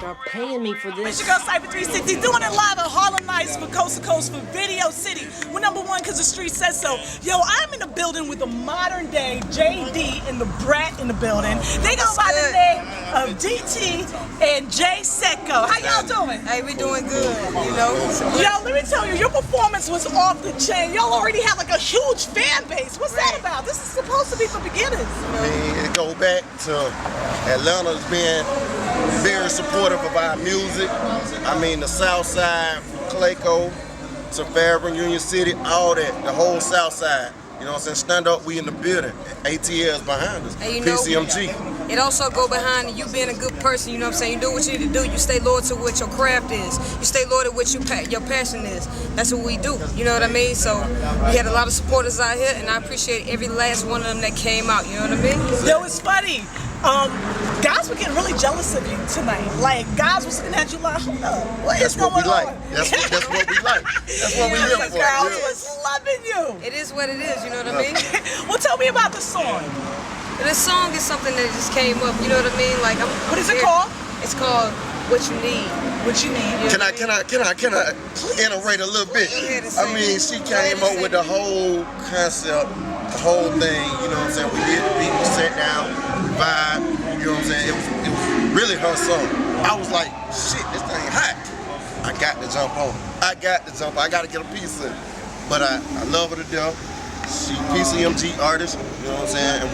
start paying me for this. It's your girl Sypher 360 doing it live at Harlem Nights for Coast to Coast for Video City. We're #1 because the street says so. Yo, I'm in the building with a modern day JD and the Brat in the building. They go by the name of DT and Secco. How y'all doing? Hey, we doing good, you know. Yo, let me tell you, your performance was off the chain. Y'all already have like a huge fan base. What's that about? This is supposed to be for beginners. I mean, it goes back to Atlanta's being very supportive of our music. I mean, the South Side, from Clayco to Fairburn, Union City, all that, the whole South Side. You know what I'm saying? Stand up, we in the building. ATL's behind us. And you know, PCMG. It also go behind you being a good person, you know what I'm saying? You do what you need to do. You stay loyal to what your craft is. You stay loyal to what your passion is. That's what we do, you know what I mean? So we had a lot of supporters out here, and I appreciate every last one of them that came out, you know what I mean? Yo, it's funny. Guys were getting really jealous of you tonight. Like, guys was looking at you like, hold up, what is going on? That's what we like. That's what we live for. Girls was loving you. It is what it is, you know what I mean? Well, tell me about the song. This song is something that just came up, you know what I mean? Like, what is it called? It's called What You Need. What You Need. Can I iterate a little bit? I mean, she came up with the whole concept, the whole thing, you know what I'm saying? We did the beat, we sat down, we vibe, you know what I'm saying? It was really her song. I was like, shit, this thing hot. I got to jump on. I got to get a piece of it. But I love her to death. She PCMG artist, you know what I'm saying? And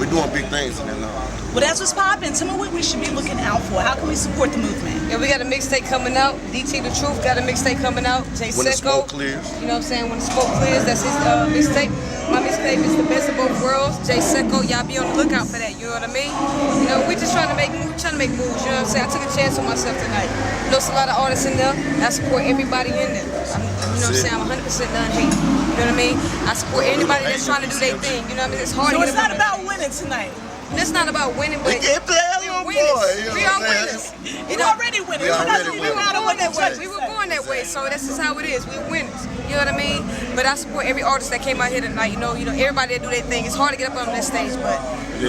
we're doing big things in Atlanta. Well, that's what's popping. Tell me what we should be looking out for. How can we support the movement? Yeah, we got a mixtape coming out. DT The Truth got a mixtape coming out. When the smoke clears. You know what I'm saying? When the smoke clears, that's his mixtape. My mixtape is the best of both worlds. Secco, y'all be on the lookout for that. You know what I mean? You know, we just trying to make moves. You know what I'm saying? I took a chance on myself tonight. You know, there's a lot of artists in there. I support everybody in there. You know what I'm saying? I'm 100% non-hate. You know what I mean? I support anybody that's trying to do their thing. You know what I mean? It's hard. So it's not about winning tonight. It's not about winning, but we are winners. You already winners. We were born that way, so that's just how it is. We're winners. You know what I mean? But I support every artist that came out here tonight. You know, everybody that do their thing. It's hard to get up on that stage, but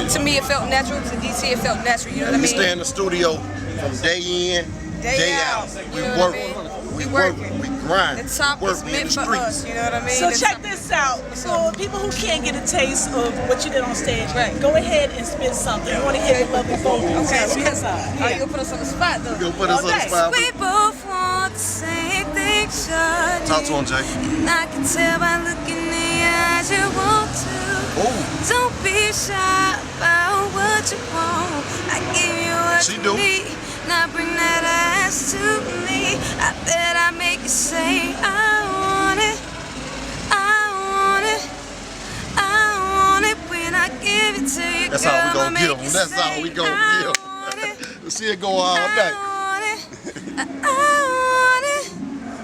to me it felt natural. To DC it felt natural. You know what I mean? We stay in the studio from day in, day out. We work. We grind. The top is meant for us, you know what I mean? So check this out. For people who can't get a taste of what you did on stage, go ahead and spit something. I want to hear your lovely vocals. Okay, spit something. Are you gonna put us on the spot though? You gonna put us on the spot? We both want the same thing, shawty. Talk to him, Jay. And I can tell by looking in your eyes you want to. Oh. Don't be shy about what you want. I give you what you need. Now bring that ass to me. I bet I make you say, I want it, I want it, I want it. When I give it to you, that's girl, how we gonna make get them. That's say, how we gonna get them. See it go all night. I want it.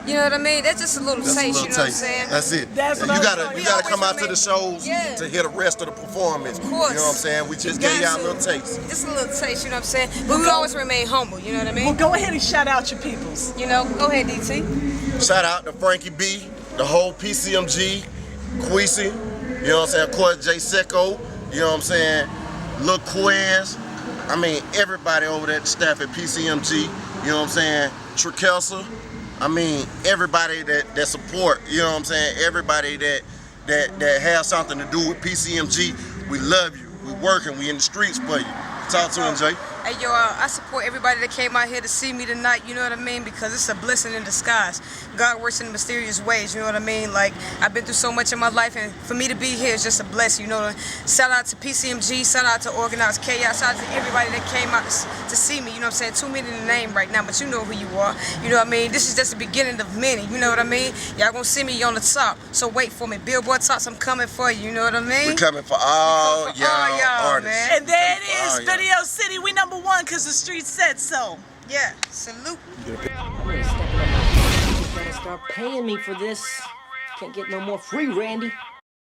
You know what I mean? That's just a little taste, you know what I'm saying? That's it. You gotta come out to the shows to hear the rest of the performance. Of course. You know what I'm saying? We just gave y'all a little taste. Just a little taste, you know what I'm saying? But we always remain humble, you know what I mean? Well, go ahead and shout out your peoples. You know, go ahead, DT. Shout out to Frankie B, the whole PCMG, Queasy, you know what I'm saying? Of course, Secco, you know what I'm saying? Lil Quez, I mean, everybody over there at the staff at PCMG, you know what I'm saying? Trikelsa, I mean, everybody that support, you know what I'm saying? Everybody that has something to do with PCMG, we love you. We working, we in the streets for you. Talk to him, Jay. Hey, yo, I support everybody that came out here to see me tonight, you know what I mean? Because it's a blessing in disguise. God works in mysterious ways, you know what I mean? Like, I've been through so much in my life, and for me to be here is just a blessing, you know. Shout out to PCMG, shout out to Organized Chaos, shout out to everybody that came out to see me, you know what I'm saying? Too many to name right now, but you know who you are, you know what I mean? This is just the beginning of many, you know what I mean? Y'all gonna see me on the top, so wait for me. Billboard Tops, I'm coming for you, you know what I mean? We're coming for all y'all artists. Man. And there it is, Video City. We #1 because the street said so. Yeah, salute. I'm gonna start paying me for this. Can't get no more free, Randy.